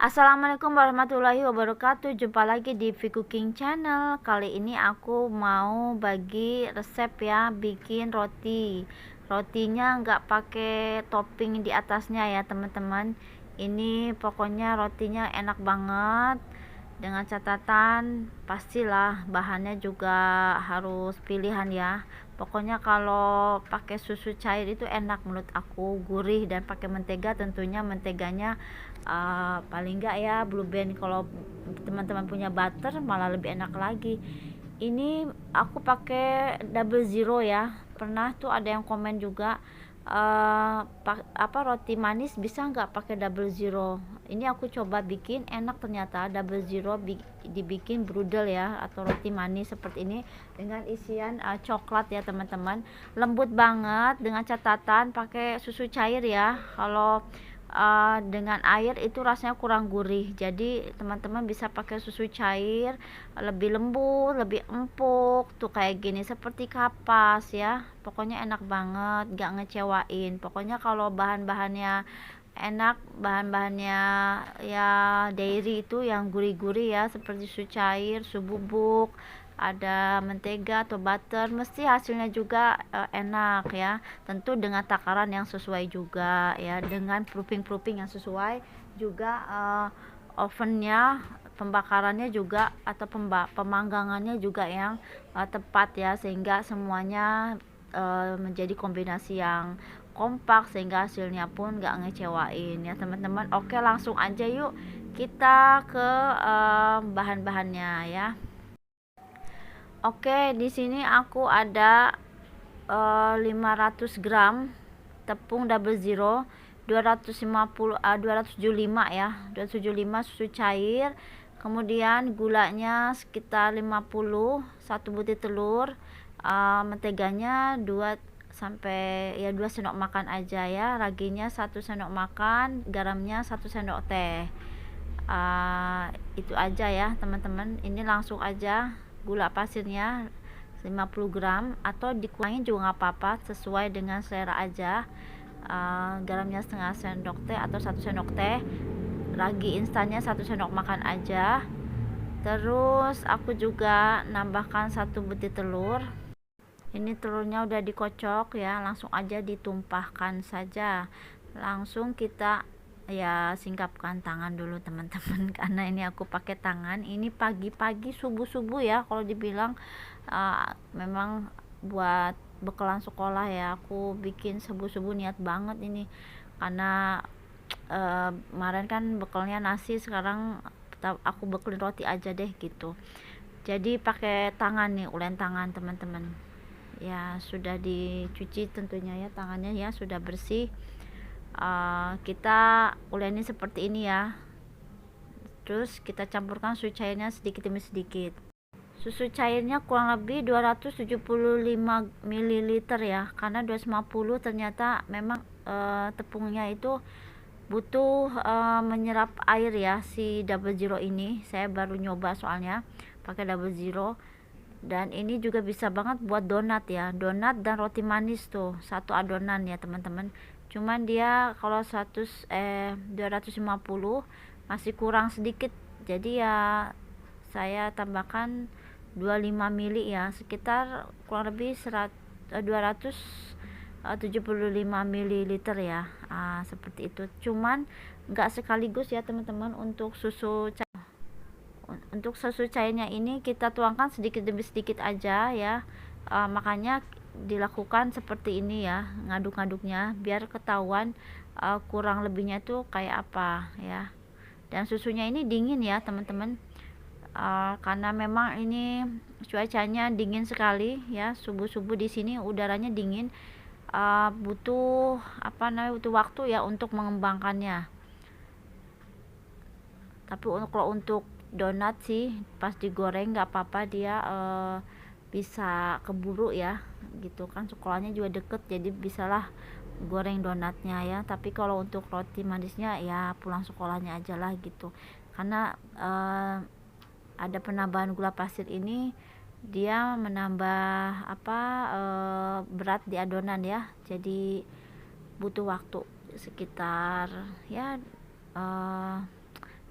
Assalamualaikum warahmatullahi wabarakatuh. Jumpa lagi di V Cooking Channel. Kali ini aku mau bagi resep ya, bikin roti. Rotinya nggak pakai topping di atasnya ya teman-teman. Ini pokoknya rotinya enak banget. Dengan catatan pastilah bahannya juga harus pilihan ya. Pokoknya kalau pakai susu cair itu enak menurut aku, gurih, dan pakai mentega tentunya menteganya paling enggak ya Blue Band. Kalau teman-teman punya butter malah lebih enak lagi. Ini aku pakai double zero ya. Pernah tuh ada yang komen juga, roti manis bisa nggak pakai double zero. Ini aku coba bikin, enak ternyata. Double zero dibikin brudel ya, atau roti manis seperti ini dengan isian coklat ya teman-teman. Lembut banget, dengan catatan pakai susu cair ya. Kalau dengan air itu rasanya kurang gurih, jadi teman-teman bisa pakai susu cair, lebih lembut, lebih empuk tuh, kayak gini seperti kapas ya. Pokoknya enak banget, gak ngecewain. Pokoknya kalau bahan-bahannya enak, bahan-bahannya ya dairy itu yang gurih-gurih ya, seperti susu cair, susu bubuk, ada mentega atau butter, mesti hasilnya juga enak ya. Tentu dengan takaran yang sesuai juga ya, dengan proofing yang sesuai juga, ovennya, pembakarannya juga, atau pemanggangannya juga yang tepat ya, sehingga semuanya menjadi kombinasi yang kompak, sehingga hasilnya pun gak ngecewain ya teman-teman. Oke, langsung aja yuk kita ke bahan-bahannya ya. Oke, di sini aku ada 500 gram tepung double zero, 275 ya, 275 susu cair, kemudian gulanya sekitar 50, 1 butir telur, menteganya 2 sampai ya 2 sendok makan aja ya, raginya 1 sendok makan, garamnya 1 sendok teh. Itu aja ya teman-teman. Ini langsung aja, gula pasirnya 50 gram, atau dikurangin juga nggak apa-apa, sesuai dengan selera aja. Garamnya setengah sendok teh atau 1 sendok teh, ragi instannya 1 sendok makan aja. Terus aku juga nambahkan 1 butir telur. Ini telurnya udah dikocok ya, langsung aja ditumpahkan saja. Langsung kita ya singkapkan tangan dulu teman-teman karena ini aku pakai tangan. Ini pagi-pagi subuh-subuh ya, kalau dibilang memang buat bekalan sekolah ya. Aku bikin subuh-subuh, niat banget ini, karena kemarin kan bekalnya nasi, sekarang aku bekelin roti aja deh gitu. Jadi pakai tangan nih, ulen tangan teman-teman ya, sudah dicuci tentunya ya, tangannya ya sudah bersih. Kita uleni seperti ini ya, terus kita campurkan susu cairnya sedikit demi sedikit. Susu cairnya kurang lebih 275 ml ya, karena 250 ternyata memang tepungnya itu butuh menyerap air ya, si double zero ini. Saya baru nyoba soalnya pakai double zero, dan ini juga bisa banget buat donat ya, donat dan roti manis tuh satu adonan ya teman-teman. Cuman dia kalau 250 masih kurang sedikit, jadi ya saya tambahkan 25 mili ya, sekitar kurang lebih 275 ml ya. Seperti itu. Cuman nggak sekaligus ya teman-teman. Untuk susu cairnya ini kita tuangkan sedikit demi sedikit aja ya. Makanya dilakukan seperti ini ya, ngaduk-ngaduknya biar ketahuan kurang lebihnya itu kayak apa ya. Dan susunya ini dingin ya teman-teman, karena memang ini cuacanya dingin sekali ya, subuh-subuh di sini udaranya dingin. Butuh butuh waktu ya untuk mengembangkannya. Tapi kalau untuk donat sih pas digoreng nggak apa-apa, dia bisa keburu ya gitu kan, sekolahnya juga deket, jadi bisalah goreng donatnya ya. Tapi kalau untuk roti manisnya ya pulang sekolahnya aja lah gitu, karena ada penambahan gula pasir ini, dia menambah berat di adonan ya, jadi butuh waktu sekitar ya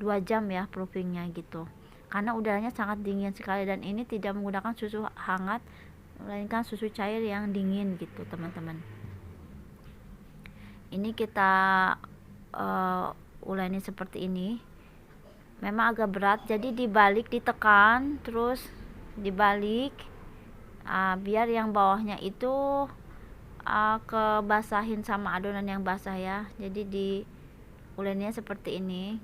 2 jam ya proofingnya gitu, karena udaranya sangat dingin sekali, dan ini tidak menggunakan susu hangat melainkan susu cair yang dingin gitu teman-teman. Ini kita uleni seperti ini, memang agak berat, jadi dibalik, ditekan terus dibalik, biar yang bawahnya itu kebasahin sama adonan yang basah ya. Jadi di uleninya seperti ini,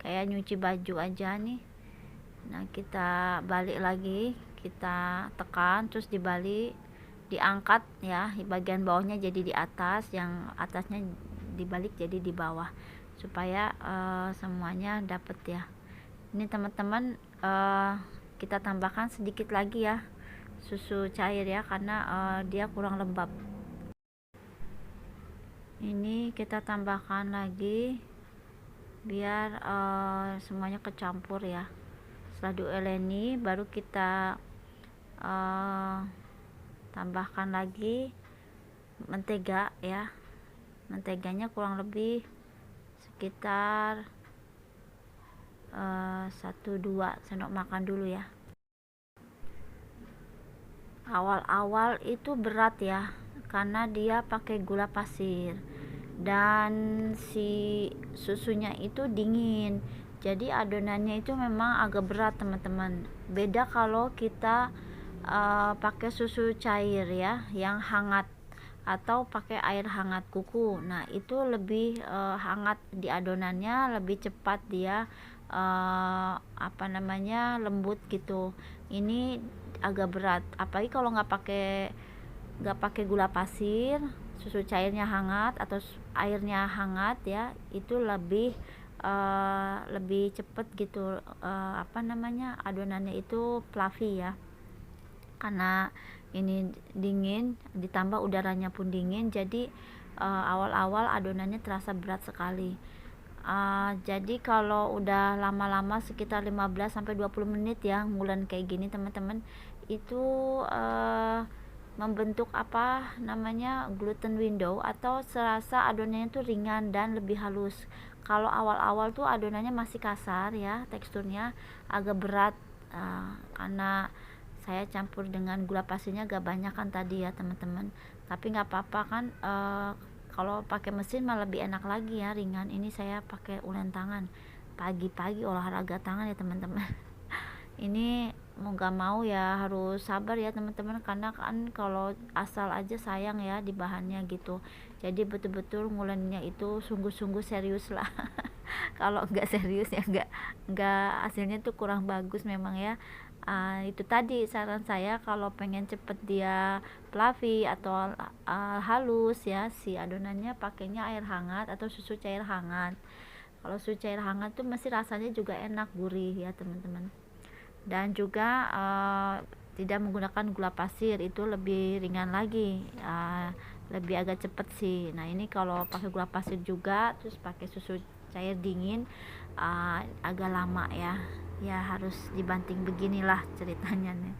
kayak nyuci baju aja nih. Nah kita balik lagi, kita tekan terus dibalik, diangkat ya, bagian bawahnya jadi di atas, yang atasnya dibalik jadi di bawah, supaya semuanya dapet ya. Ini teman-teman, kita tambahkan sedikit lagi ya susu cair ya, karena dia kurang lembab. Ini kita tambahkan lagi biar semuanya kecampur ya. Setelah diuleni baru kita tambahkan lagi mentega ya. Menteganya kurang lebih sekitar 1-2 sendok makan dulu ya. Awal-awal itu berat ya, karena dia pakai gula pasir dan si susunya itu dingin, jadi adonannya itu memang agak berat teman-teman. Beda kalau kita pakai susu cair ya, yang hangat, atau pakai air hangat kuku. Nah itu lebih hangat di adonannya, lebih cepat dia lembut gitu. Ini agak berat, apalagi kalau nggak pakai gula pasir, susu cairnya hangat atau airnya hangat ya, itu lebih cepet gitu adonannya itu fluffy ya, karena ini dingin ditambah udaranya pun dingin, jadi awal-awal adonannya terasa berat sekali. Jadi kalau udah lama-lama sekitar 15-20 menit ya ngulen kayak gini teman-teman, itu membentuk gluten window, atau serasa adonannya tuh ringan dan lebih halus. Kalau awal-awal tuh adonannya masih kasar ya, teksturnya agak berat, karena saya campur dengan gula pasirnya agak banyak kan tadi ya teman-teman. Tapi nggak apa-apa kan, kalau pakai mesin malah lebih enak lagi ya, ringan. Ini saya pakai ulen tangan, pagi-pagi olahraga tangan ya teman-teman. Ini mau gak mau ya harus sabar ya teman-teman, karena kan kalau asal aja sayang ya di bahannya gitu. Jadi betul-betul ngulennya itu sungguh-sungguh serius lah. Kalau nggak serius ya nggak hasilnya tuh kurang bagus memang ya. Itu tadi saran saya, kalau pengen cepet dia fluffy atau halus ya, si adonannya pakainya air hangat atau susu cair hangat. Kalau susu cair hangat tuh mesti rasanya juga enak, gurih ya teman-teman. Dan juga tidak menggunakan gula pasir, itu lebih ringan lagi, lebih agak cepet sih. Nah ini kalau pakai gula pasir juga terus pakai susu cair dingin, agak lama ya, harus dibanting beginilah ceritanya nih.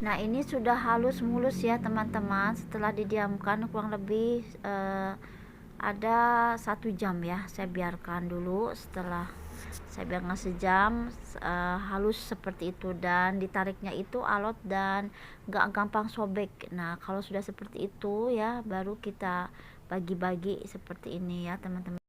Nah, ini sudah halus mulus ya teman-teman. Setelah didiamkan kurang lebih ada 1 jam ya, saya biarkan dulu. Setelah saya biarkan sejam, halus seperti itu, dan ditariknya itu alot dan gak gampang sobek. Nah, kalau sudah seperti itu ya, baru kita bagi-bagi seperti ini ya teman-teman.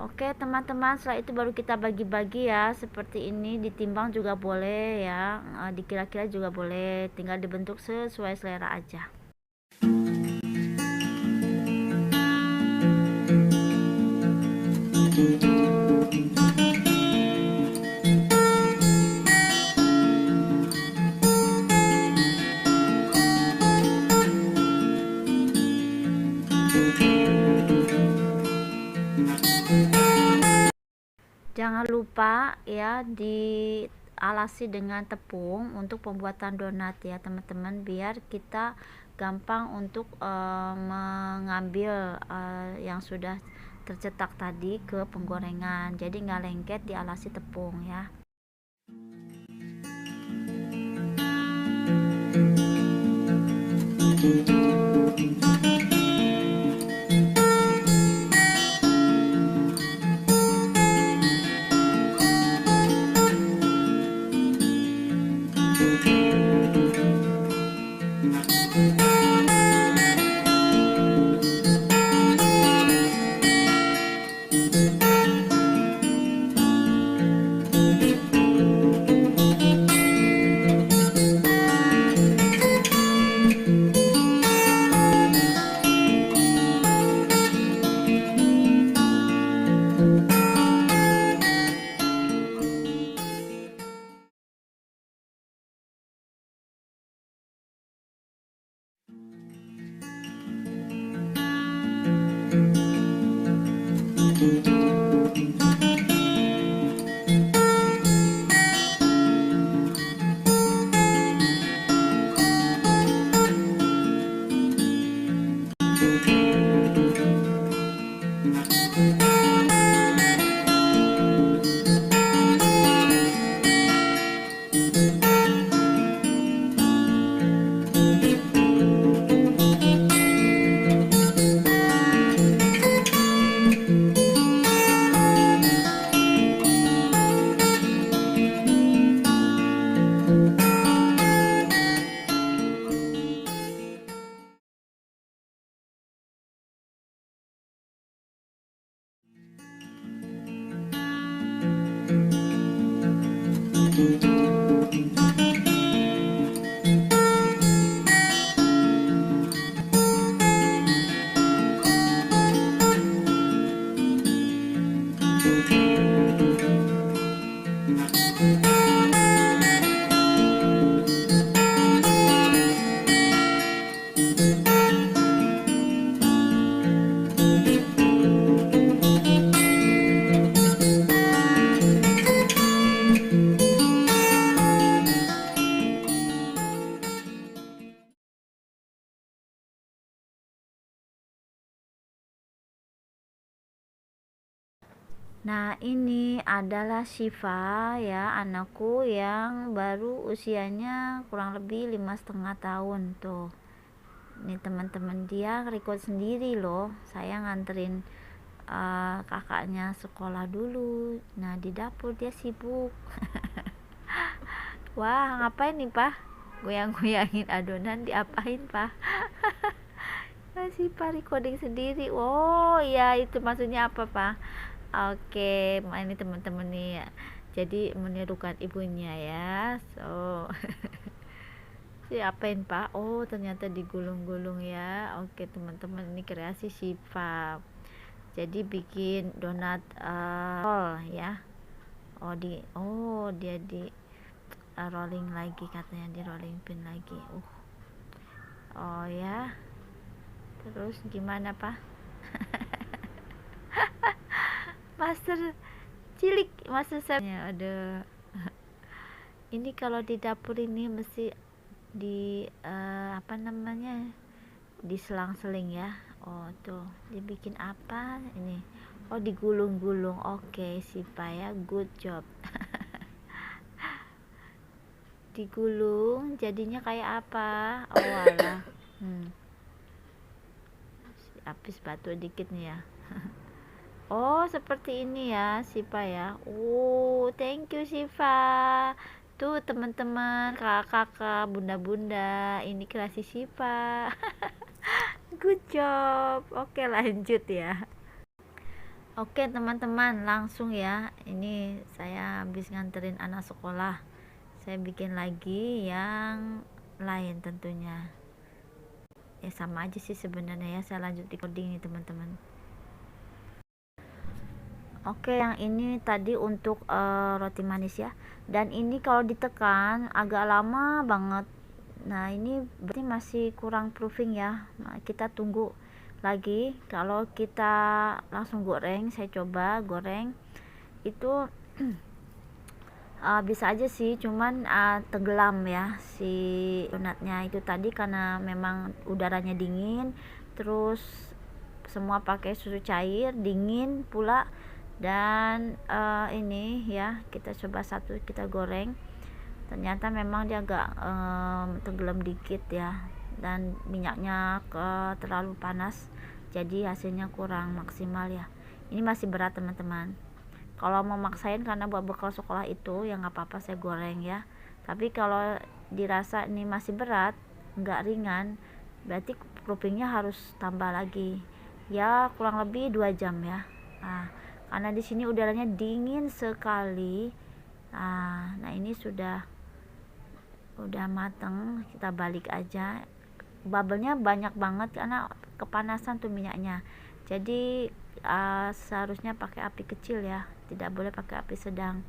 Oke teman-teman, setelah itu baru kita bagi-bagi ya, seperti ini. Ditimbang juga boleh ya, dikira-kira juga boleh, tinggal dibentuk sesuai selera aja. Jangan lupa ya dialasi dengan tepung untuk pembuatan donat ya teman-teman, biar kita gampang untuk mengambil yang sudah tercetak tadi ke penggorengan, jadi nggak lengket, dialasi tepung ya. Nah, ini adalah Syifa ya, anakku yang baru usianya kurang lebih 5,5 tahun tuh. Ini teman-teman, dia record sendiri loh. Saya nganterin kakaknya sekolah dulu. Nah, di dapur dia sibuk. Wah, ngapain nih, Pak? Goyang-goyangin adonan, diapain, Pak? Masih Pak recording sendiri. Oh iya, itu maksudnya apa, Pak? Oke, ini teman-teman nih ya. Jadi menirukan ibunya ya. So, siapain Pak? Oh, ternyata digulung-gulung ya. Oke, teman-teman, ini kreasi Syifa. Jadi bikin donat roll ya. Oh, dia di rolling lagi, katanya di rolling pin lagi. Oh ya, terus gimana Pak? Master cilik, master saya ada. Ini kalau di dapur ini mesti di apa namanya, diselang-seling ya. Oh tuh dibikin apa ini? Oh digulung-gulung. Oke sih Pak ya, good job. Digulung jadinya kayak apa? Oh alah. Habis batu dikit nih ya. Oh seperti ini ya Siva ya. Oh thank you Siva. Tuh teman-teman, kakak-kakak, bunda-bunda, ini kreasi Siva. Good job. Oke lanjut ya. Oke teman-teman, langsung ya. Ini saya habis nganterin anak sekolah. Saya bikin lagi yang lain tentunya. Ya sama aja sih sebenarnya ya. Saya lanjut recording nih teman-teman. Oke, yang ini tadi untuk roti manis ya. Dan ini kalau ditekan agak lama banget. Nah, ini berarti masih kurang proofing ya. Nah, kita tunggu lagi. Kalau kita langsung goreng, saya coba goreng itu bisa aja sih, cuman tenggelam ya si donatnya itu tadi, karena memang udaranya dingin, terus semua pakai susu cair dingin pula. Dan ini ya, kita coba satu, kita goreng, ternyata memang dia agak tenggelam dikit ya, dan minyaknya terlalu panas, jadi hasilnya kurang maksimal ya. Ini masih berat teman-teman. Kalau mau maksain karena buat bekal sekolah itu ya nggak apa-apa, saya goreng ya. Tapi kalau dirasa ini masih berat, nggak ringan, berarti proofingnya harus tambah lagi ya, kurang lebih 2 jam ya. Karena di sini udaranya dingin sekali. Nah ini sudah mateng, kita balik aja. Bubble-nya banyak banget karena kepanasan tuh minyaknya. Jadi seharusnya pakai api kecil ya, tidak boleh pakai api sedang.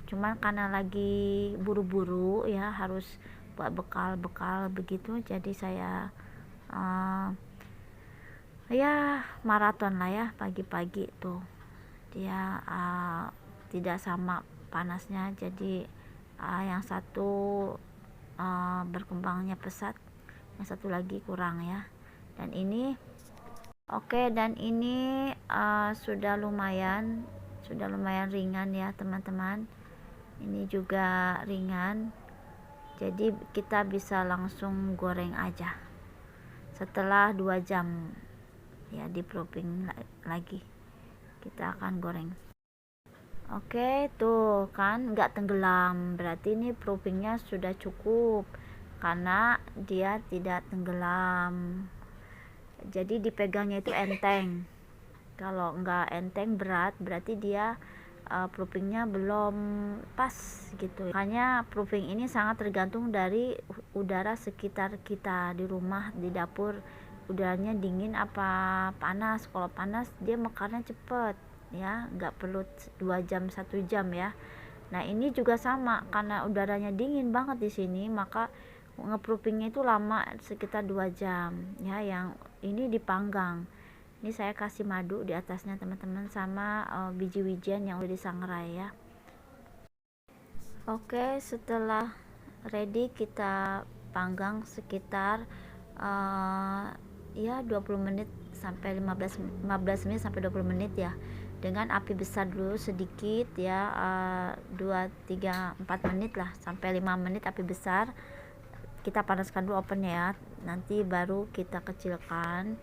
Cuman karena lagi buru-buru ya, harus buat bekal begitu, jadi saya ya maraton lah ya pagi-pagi tuh. Dia tidak sama panasnya, jadi yang satu berkembangnya pesat, yang satu lagi kurang ya. Dan ini oke, dan ini sudah lumayan ringan ya teman-teman. Ini juga ringan, jadi kita bisa langsung goreng aja setelah 2 jam ya, di proofing lagi kita akan goreng. Oke tuh kan nggak tenggelam, berarti ini proofingnya sudah cukup karena dia tidak tenggelam, jadi dipegangnya itu enteng. Kalau nggak enteng berat, berarti dia proofingnya belum pas gitu. Makanya proofing ini sangat tergantung dari udara sekitar kita di rumah, di dapur, udaranya dingin apa panas. Kalau panas dia mekarnya cepet ya, nggak perlu 2 jam 1 jam ya. Nah ini juga sama, karena udaranya dingin banget di sini, maka ngeproofingnya itu lama, sekitar 2 jam ya. Yang ini dipanggang, ini saya kasih madu di atasnya teman-teman, sama biji wijen yang udah disangrai ya. Oke, setelah ready kita panggang sekitar ya 20 menit sampai 15 menit sampai 20 menit ya, dengan api besar dulu sedikit ya, 2, 3, 4 menit lah, sampai 5 menit api besar. Kita panaskan dulu ovennya ya, nanti baru kita kecilkan,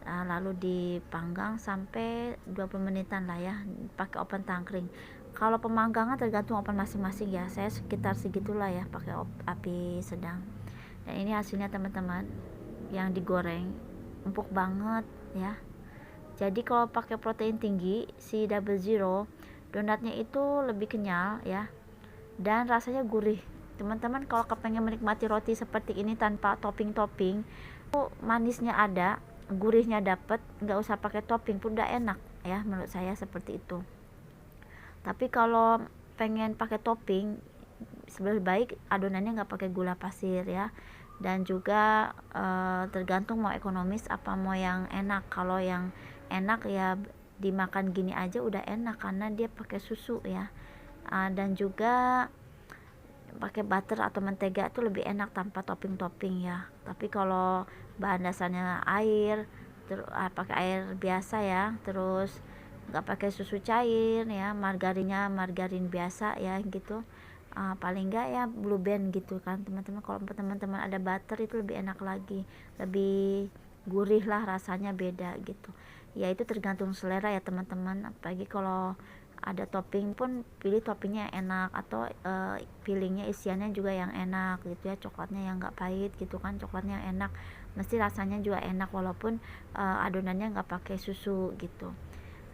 lalu dipanggang sampai 20 menitan lah ya, pakai oven tangkring. Kalau pemanggangan tergantung oven masing-masing ya, saya sekitar segitulah ya, pakai api sedang. Dan ini hasilnya teman-teman, yang digoreng empuk banget ya. Jadi kalau pakai protein tinggi, si Double Zero donatnya itu lebih kenyal ya, dan rasanya gurih. Teman-teman kalau kepengen menikmati roti seperti ini tanpa topping-topping, manisnya ada, gurihnya dapet, nggak usah pakai topping pun udah enak ya, menurut saya seperti itu. Tapi kalau pengen pakai topping, lebih baik adonannya nggak pakai gula pasir ya. Dan juga tergantung mau ekonomis apa mau yang enak. Kalau yang enak ya dimakan gini aja udah enak karena dia pakai susu ya. Dan juga pakai butter atau mentega itu lebih enak tanpa topping-topping ya. Tapi kalau bahan dasarnya air, pakai air biasa ya, terus nggak pakai susu cair ya, margarinnya margarin biasa ya gitu. Paling enggak ya Blue Band gitu kan teman-teman. Kalau teman-teman ada butter itu lebih enak lagi, lebih gurih lah rasanya, beda gitu ya. Itu tergantung selera ya teman-teman. Apalagi kalau ada topping pun pilih toppingnya yang enak, atau fillingnya isiannya juga yang enak gitu ya, coklatnya yang nggak pahit gitu kan, coklatnya yang enak mesti rasanya juga enak walaupun adonannya nggak pakai susu gitu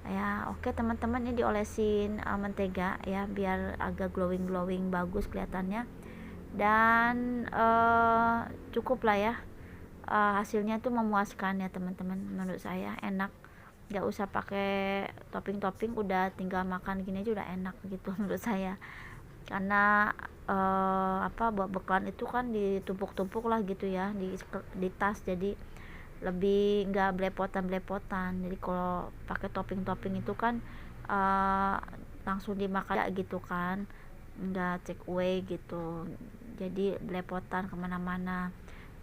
ya. Oke teman-teman, ini diolesin mentega ya biar agak glowing bagus kelihatannya. Dan cukup lah ya, hasilnya tuh memuaskan ya teman-teman, menurut saya enak. Nggak usah pakai topping-topping, udah tinggal makan gini aja udah enak gitu menurut saya. Karena buat bekalan itu kan ditumpuk-tumpuk lah gitu ya di tas, jadi lebih nggak belepotan. Jadi kalau pakai topping-topping itu kan langsung dimakan gitu kan, nggak take away gitu, jadi belepotan kemana-mana.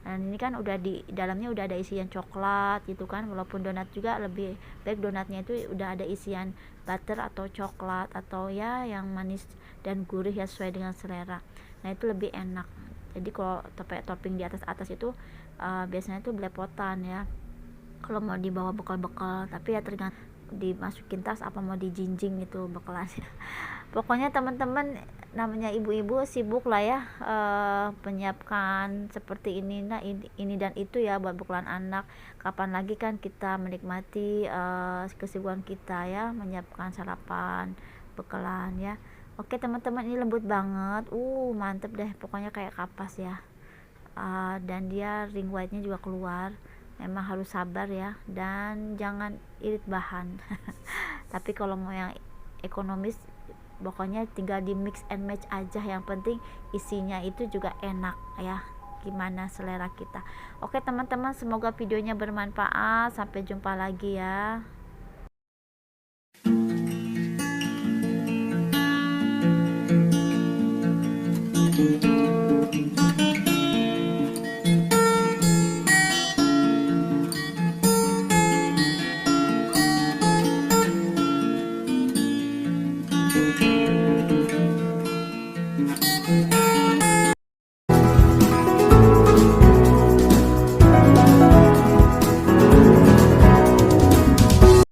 Dan ini kan udah di dalamnya udah ada isian coklat gitu kan, walaupun donat juga lebih baik donatnya itu udah ada isian butter atau coklat atau ya yang manis dan gurih ya sesuai dengan selera. Nah itu lebih enak. Jadi kalau topping di atas itu biasanya tuh belepotan ya kalau mau dibawa bekal-bekal, tapi ya tergantung dimasukin tas apa mau dijinjing itu bekalannya. Pokoknya teman-teman, namanya ibu-ibu sibuk lah ya menyiapkan seperti ini, nah ini dan itu ya buat bekalan anak. Kapan lagi kan kita menikmati kesibukan kita ya menyiapkan sarapan bekalan ya. Oke teman-teman, ini lembut banget, mantep deh pokoknya, kayak kapas ya. Dan dia ring white-nya juga keluar. Memang harus sabar ya, dan jangan irit bahan. Tapi kalau mau yang ekonomis pokoknya tinggal di mix and match aja, yang penting isinya itu juga enak ya, gimana selera kita. Oke teman-teman, semoga videonya bermanfaat, sampai jumpa lagi ya.